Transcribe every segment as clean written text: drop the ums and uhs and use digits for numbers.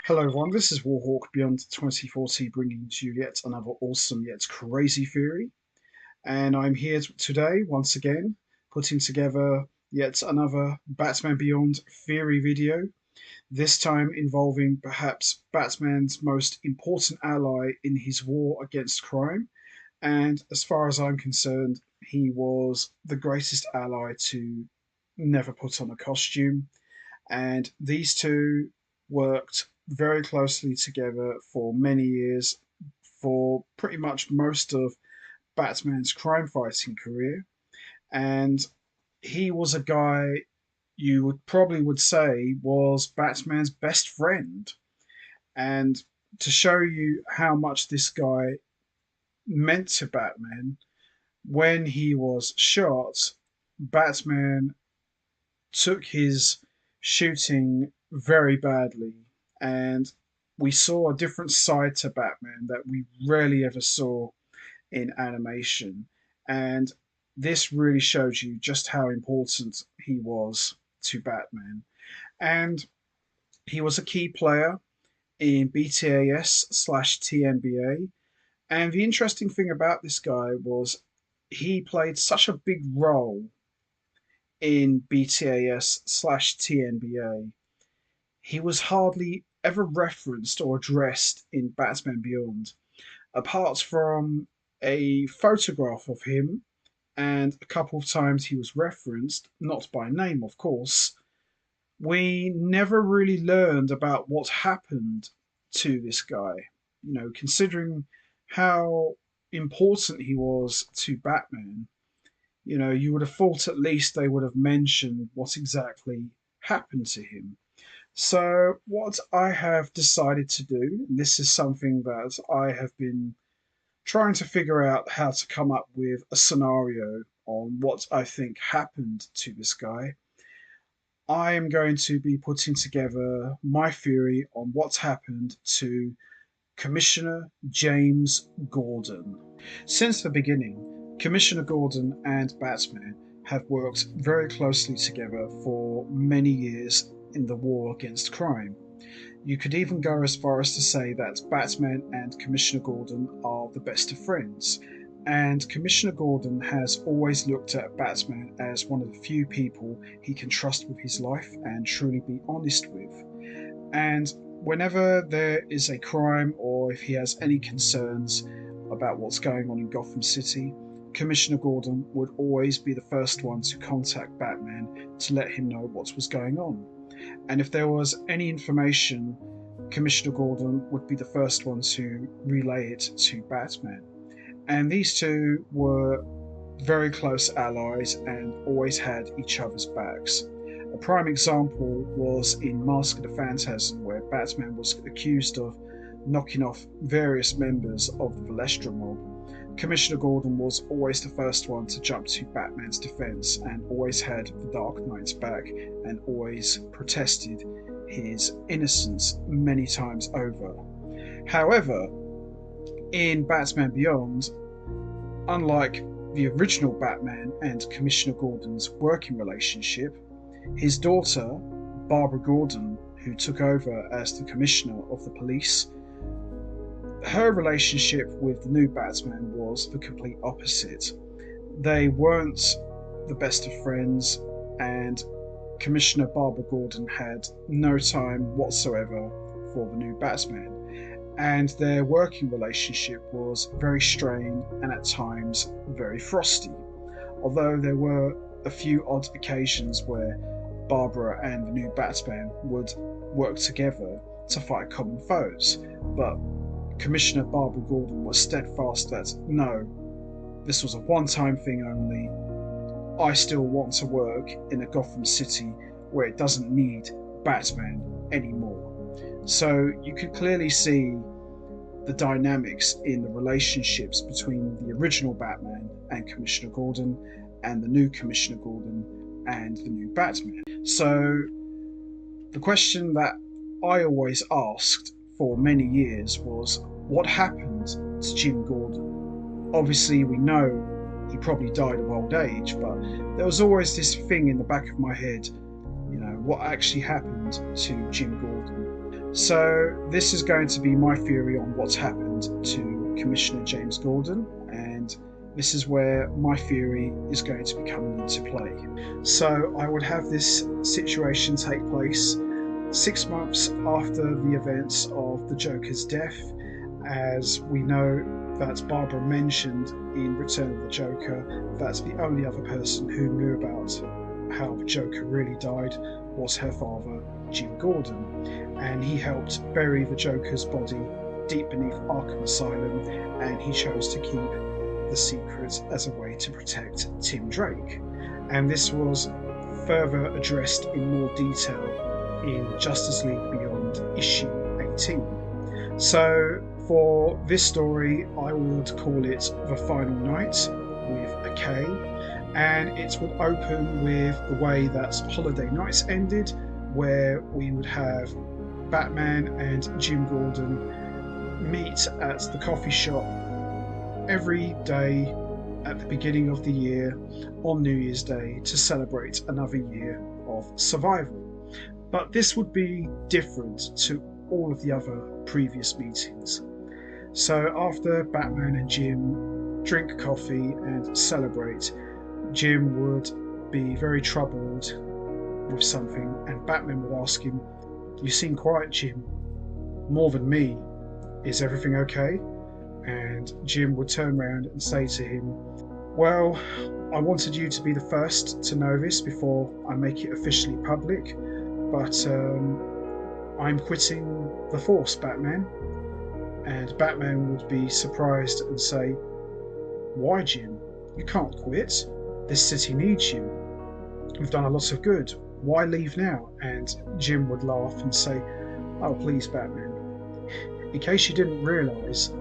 Hello everyone, this is Warhawk Beyond 2040 bringing to you yet another awesome yet crazy theory. And I'm here today, once again, putting together yet another Batman Beyond theory video, this time involving perhaps Batman's most important ally in his war against crime. And as far as I'm concerned, he was the greatest ally to never put on a costume, and these two worked very closely together for many years for pretty much most of Batman's crime fighting career. And he was a guy you would say was Batman's best friend. And to show you how much this guy meant to Batman, when he was shot, Batman took his shooting very badly, and we saw a different side to Batman that we rarely ever saw in animation. And this really shows you just how important he was to Batman. And he was a key player in BTAS slash TNBA. And the interesting thing about this guy was he played such a big role in BTAS slash TNBA. He was hardly ever referenced or addressed in Batman Beyond, apart from a photograph of him, and a couple of times he was referenced, not by name, of course. We never really learned about what happened to this guy. Considering how important he was to Batman, you would have thought at least they would have mentioned what exactly happened to him. So, what I have decided to do, and this is something that I have been trying to figure out how to come up with a scenario on what I think happened to this guy. I am going to be putting together my theory on what's happened to Commissioner James Gordon. Since the beginning, Commissioner Gordon and Batman have worked very closely together for many years in the war against crime. You could even go as far as to say that Batman and Commissioner Gordon are the best of friends, and Commissioner Gordon has always looked at Batman as one of the few people he can trust with his life and truly be honest with. And whenever there is a crime or if he has any concerns about what's going on in Gotham City, Commissioner Gordon would always be the first one to contact Batman to let him know what was going on. And if there was any information, Commissioner Gordon would be the first one to relay it to Batman. And these two were very close allies and always had each other's backs. A prime example was in Mask of the Phantasm, where Batman was accused of knocking off various members of the Valestra mob. Commissioner Gordon was always the first one to jump to Batman's defense and always had the Dark Knight's back and always protested his innocence many times over. However, in Batman Beyond, unlike the original Batman and Commissioner Gordon's working relationship, his daughter, Barbara Gordon, who took over as the Commissioner of the Police, her relationship with the new Batman was the complete opposite. They weren't the best of friends, and Commissioner Barbara Gordon had no time whatsoever for the new Batman. And their working relationship was very strained and at times very frosty. Although there were a few odd occasions where Barbara and the new Batman would work together to fight common foes, but Commissioner Barbara Gordon was steadfast that no, this was a one-time thing only. I still want to work in a Gotham City where it doesn't need Batman anymore. So you could clearly see the dynamics in the relationships between the original Batman and Commissioner Gordon and the new Commissioner Gordon and the new Batman. So the question that I always asked for many years was, what happened to Jim Gordon? Obviously, we know he probably died of old age, but there was always this thing in the back of my head, what actually happened to Jim Gordon? So this is going to be my theory on what's happened to Commissioner James Gordon, and this is where my theory is going to be coming into play. So I would have this situation take place 6 months after the events of the Joker's death, as we know that Barbara mentioned in Return of the Joker that the only other person who knew about how the Joker really died was her father, Jim Gordon, and he helped bury the Joker's body deep beneath Arkham Asylum, and he chose to keep the secret as a way to protect Tim Drake. And this was further addressed in more detail in Justice League Beyond issue 18. So for this story, I would call it The Final Night with a K, and it would open with the way that Holiday Nights ended, where we would have Batman and Jim Gordon meet at the coffee shop every day at the beginning of the year on New Year's Day to celebrate another year of survival. But this would be different to all of the other previous meetings. So after Batman and Jim drink coffee and celebrate, Jim would be very troubled with something, and Batman would ask him, "You seem quiet, Jim, more than me. Is everything okay?" And Jim would turn around and say to him, "Well, I wanted you to be the first to know this before I make it officially public, but I'm quitting the Force, Batman." And Batman would be surprised and say, "Why, Jim? You can't quit. This city needs you. We've done a lot of good. Why leave now?" And Jim would laugh and say, "Oh, please, Batman. In case you didn't realise,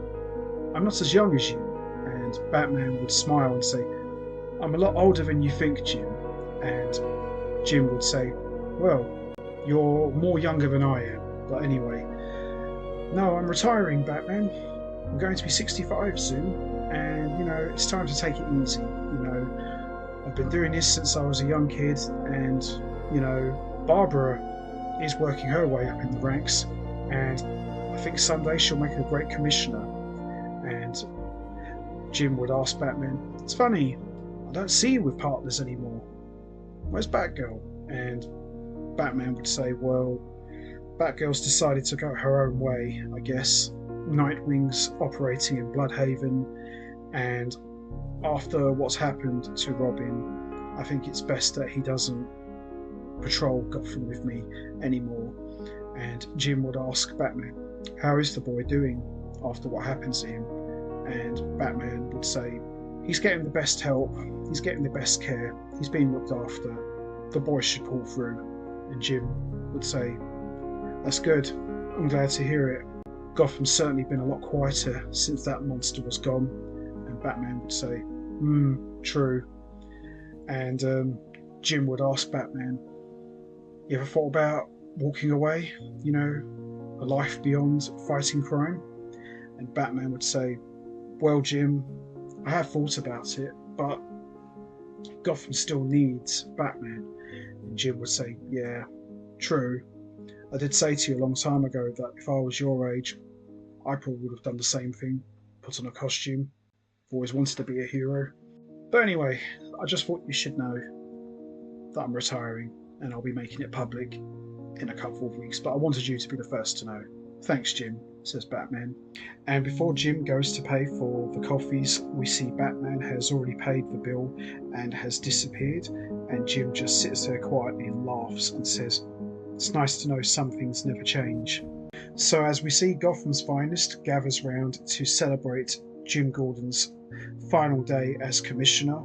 I'm not as young as you." And Batman would smile and say, "I'm a lot older than you think, Jim." And Jim would say, "Well, you're more younger than I am. But anyway, no, I'm retiring, Batman. I'm going to be 65 soon, and, it's time to take it easy. I've been doing this since I was a young kid, and, Barbara is working her way up in the ranks, and I think someday she'll make a great commissioner." And Jim would ask Batman, "It's funny, I don't see you with partners anymore. Where's Batgirl?" And Batman would say, "Well, Batgirl's decided to go her own way, I guess. Nightwing's operating in Bloodhaven, and after what's happened to Robin, I think it's best that he doesn't patrol Gotham with me anymore." And Jim would ask Batman, "How is the boy doing after what happened to him?" And Batman would say, "He's getting the best help, he's getting the best care, he's being looked after. The boy should pull through." And Jim would say, "That's good, I'm glad to hear it. Gotham's certainly been a lot quieter since that monster was gone." And Batman would say, "True." And Jim would ask Batman, "You ever thought about walking away, a life beyond fighting crime?" And Batman would say, "Well, Jim, I have thought about it, but Gotham still needs Batman." And Jim would say, "Yeah, true. I did say to you a long time ago that if I was your age, I probably would have done the same thing, put on a costume. I've always wanted to be a hero. But anyway, I just thought you should know that I'm retiring, and I'll be making it public in a couple of weeks, but I wanted you to be the first to know." "Thanks, Jim," says Batman. And before Jim goes to pay for the coffees, we see Batman has already paid the bill and has disappeared, and Jim just sits there quietly and laughs and says, "It's nice to know some things never change." So as we see Gotham's finest gathers round to celebrate Jim Gordon's final day as commissioner,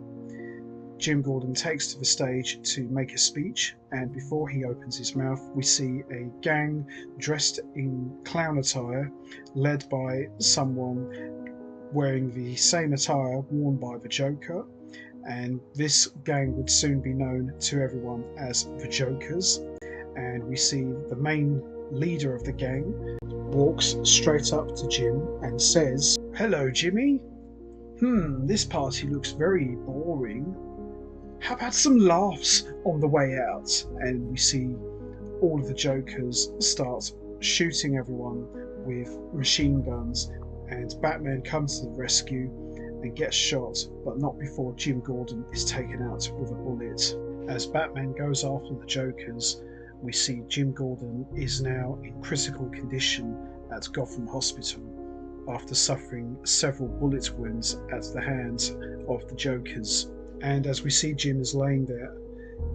Jim Gordon takes to the stage to make a speech, and before he opens his mouth, we see a gang dressed in clown attire, led by someone wearing the same attire worn by the Joker, and this gang would soon be known to everyone as the Jokers. And we see the main leader of the gang walks straight up to Jim and says, "Hello, Jimmy. This party looks very boring. How about some laughs on the way out?" And we see all of the Jokers start shooting everyone with machine guns, and Batman comes to the rescue and gets shot, but not before Jim Gordon is taken out with a bullet. As Batman goes after the Jokers, we see Jim Gordon is now in critical condition at Gotham Hospital after suffering several bullet wounds at the hands of the Jokers. And as we see Jim is laying there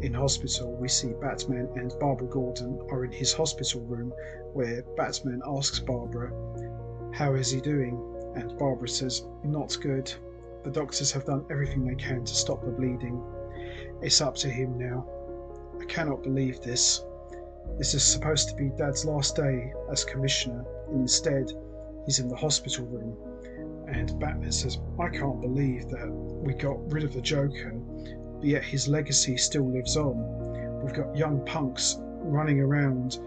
in hospital, we see Batman and Barbara Gordon are in his hospital room, where Batman asks Barbara, "How is he doing?" And Barbara says, "Not good. The doctors have done everything they can to stop the bleeding. It's up to him now. I cannot believe this. This is supposed to be Dad's last day as commissioner, and instead he's in the hospital room." And Batman says, "I can't believe that we got rid of the Joker, but yet his legacy still lives on. We've got young punks running around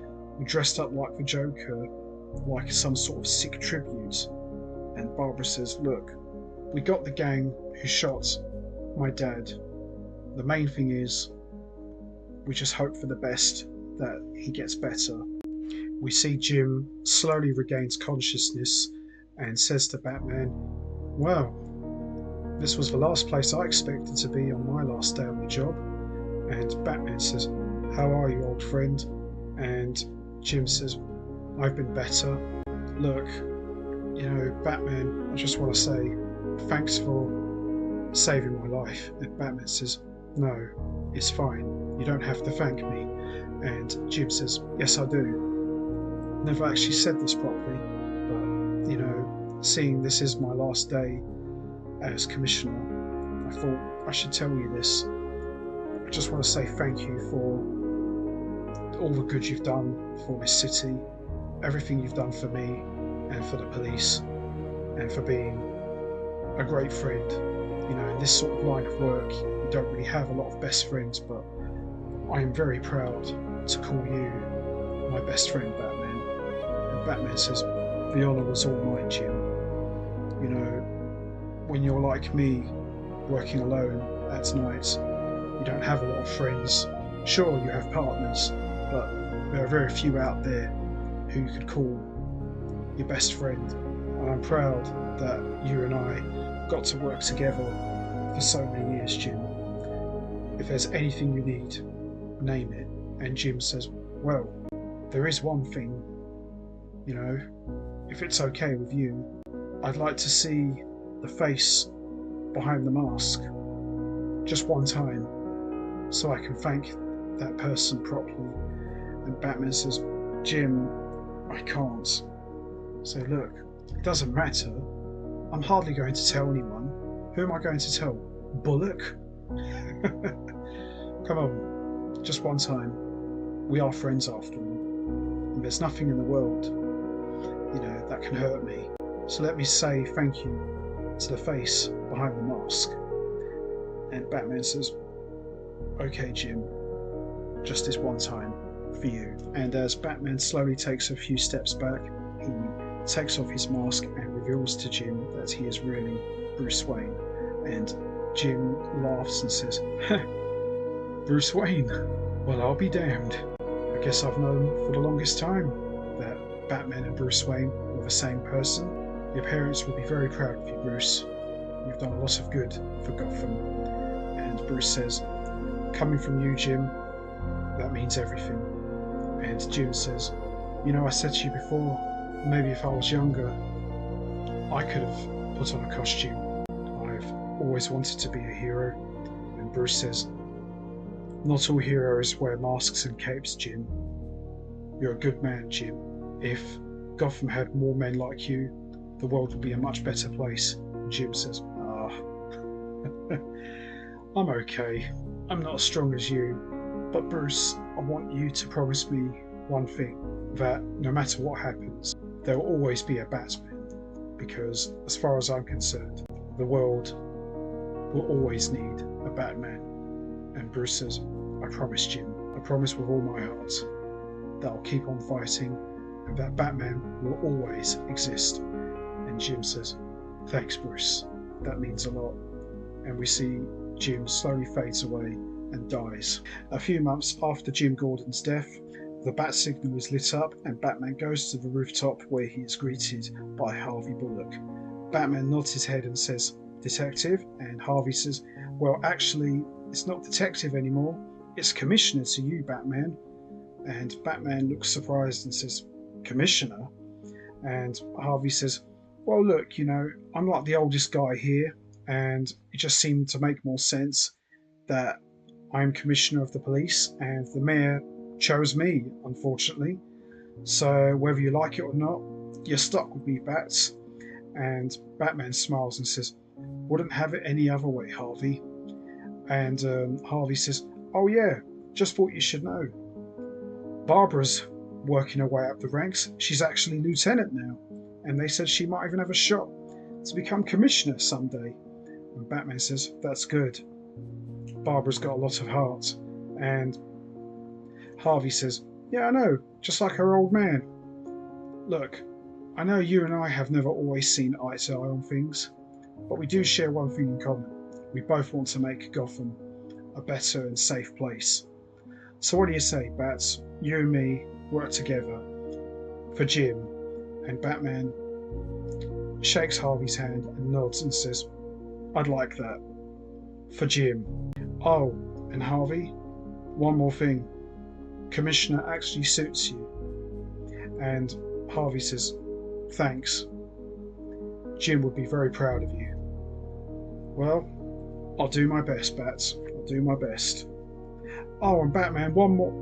dressed up like the Joker, like some sort of sick tribute." And Barbara says, "Look, we got the gang who shot my dad. The main thing is we just hope for the best, that he gets better." We see Jim slowly regains consciousness and says to Batman, "Well, this was the last place I expected to be on my last day on the job." And Batman says, "How are you, old friend?" And Jim says, "I've been better. Look, Batman, I just want to say thanks for saving my life." And Batman says, "No, it's fine. You don't have to thank me." And Jim says, "Yes, I do. Never actually said this properly, but, seeing this is my last day as commissioner, I thought I should tell you this. I just want to say thank you for all the good you've done for this city, everything you've done for me and for the police, and for being a great friend. In this sort of line of work, you don't really have a lot of best friends, but I am very proud to call you my best friend, Batman." And Batman says, "The honour was all mine, Jim. When you're like me, working alone at night, you don't have a lot of friends. Sure, you have partners, but there are very few out there who you could call your best friend. And I'm proud that you and I got to work together for so many years, Jim. If there's anything you need, name it." And Jim says, "Well, there is one thing. If it's okay with you, I'd like to see the face behind the mask just one time, so I can thank that person properly." And Batman says, "Jim, I can't." So look, it doesn't matter. I'm hardly going to tell anyone. Who am I going to tell? Bullock? Come on, just one time. We are friends after all, and there's nothing in the world, that can hurt me. So let me say thank you to the face behind the mask." And Batman says, "Okay, Jim, just this one time for you." And as Batman slowly takes a few steps back, he takes off his mask and reveals to Jim that he is really Bruce Wayne. And Jim laughs and says, "Bruce Wayne? Well, I'll be damned. I guess I've known for the longest time that Batman and Bruce Wayne were the same person. Your parents will be very proud of you, Bruce. You've done a lot of good for Gotham." And Bruce says, "Coming from you, Jim, that means everything." And Jim says, "I said to you before, maybe if I was younger, I could have put on a costume. I've always wanted to be a hero." And Bruce says, "Not all heroes wear masks and capes, Jim. You're a good man, Jim. If Gotham had more men like you, the world would be a much better place." And Jim says, "I'm okay. I'm not as strong as you. But Bruce, I want you to promise me one thing, that no matter what happens, there will always be a Batman. Because as far as I'm concerned, the world will always need a Batman." And Bruce says, "I promise, Jim. I promise with all my heart that I'll keep on fighting and that Batman will always exist." And Jim says, "Thanks, Bruce. That means a lot." And we see Jim slowly fades away and dies. A few months after Jim Gordon's death, The bat signal is lit up and Batman goes to the rooftop where he is greeted by Harvey Bullock. Batman nods his head and says, "Detective?" And Harvey says, "Well, actually, it's not detective anymore. It's commissioner to you, Batman." And Batman looks surprised and says, "Commissioner?" And Harvey says, "Well, look, I'm like the oldest guy here, and it just seemed to make more sense that I'm commissioner of the police, and the mayor chose me, unfortunately. So whether you like it or not, you're stuck with me, Bats." And Batman smiles and says, "Wouldn't have it any other way, Harvey." And Harvey says, "Oh yeah, just thought you should know. Barbara's working her way up the ranks. She's actually lieutenant now, and they said she might even have a shot to become commissioner someday." And Batman says, "That's good. Barbara's got a lot of heart." And Harvey says, "Yeah, I know, just like her old man. Look, I know you and I have never always seen eye to eye on things, but we do share one thing in common. We both want to make Gotham a better and safe place. So what do you say, Bats? You and me work together for Jim." And Batman shakes Harvey's hand and nods and says, "I'd like that. For Jim. Oh, and Harvey, one more thing. Commissioner actually suits you." And Harvey says, "Thanks. Jim would be very proud of you." "Well, I'll do my best, Bats. I'll do my best. Oh, and Batman, one more."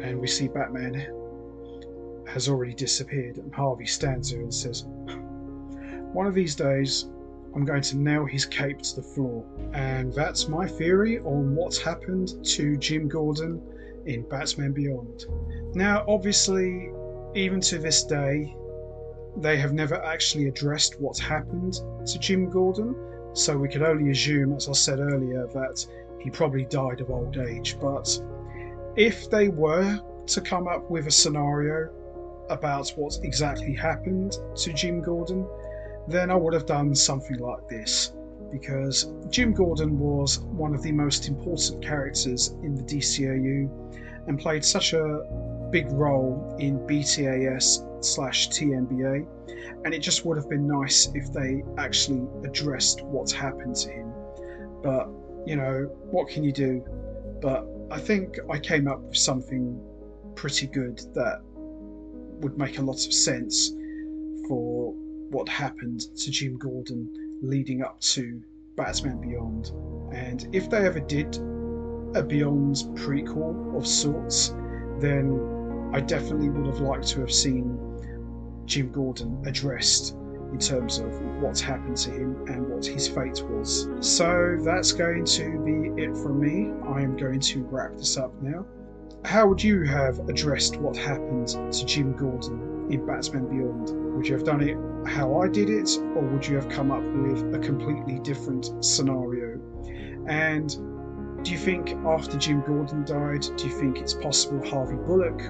And we see Batman has already disappeared, and Harvey stands there and says, "One of these days, I'm going to nail his cape to the floor." And that's my theory on what's happened to Jim Gordon in Batman Beyond. Now, obviously, even to this day, they have never actually addressed what's happened to Jim Gordon, so we can only assume, as I said earlier, that he probably died of old age. But if they were to come up with a scenario about what exactly happened to Jim Gordon, then I would have done something like this, because Jim Gordon was one of the most important characters in the DCAU and played such a big role in BTAS/TNBA, and it just would have been nice if they actually addressed what's happened to him. But, what can you do? But I think I came up with something pretty good that would make a lot of sense for what happened to Jim Gordon leading up to Batman Beyond. And if they ever did a Beyond prequel of sorts, then I definitely would have liked to have seen Jim Gordon addressed in terms of what's happened to him and what his fate was. So that's going to be it from me. I am going to wrap this up now. How would you have addressed what happened to Jim Gordon in Batman Beyond? Would you have done it how I did it, or would you have come up with a completely different scenario? And do you think after Jim Gordon died, do you think it's possible Harvey Bullock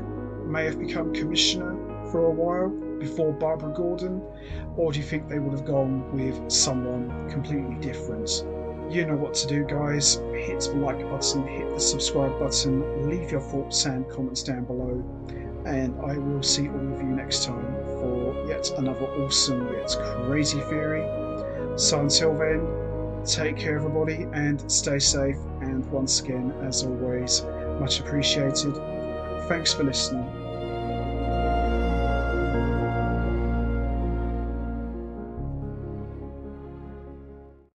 may have become commissioner for a while before Barbara Gordon? Or do you think they would have gone with someone completely different? You know what to do, guys. Hit the like button, hit the subscribe button, leave your thoughts and comments down below, and I will see all of you next time for yet another awesome yet crazy theory. So until then, take care everybody and stay safe, and once again, as always, much appreciated. Thanks for listening.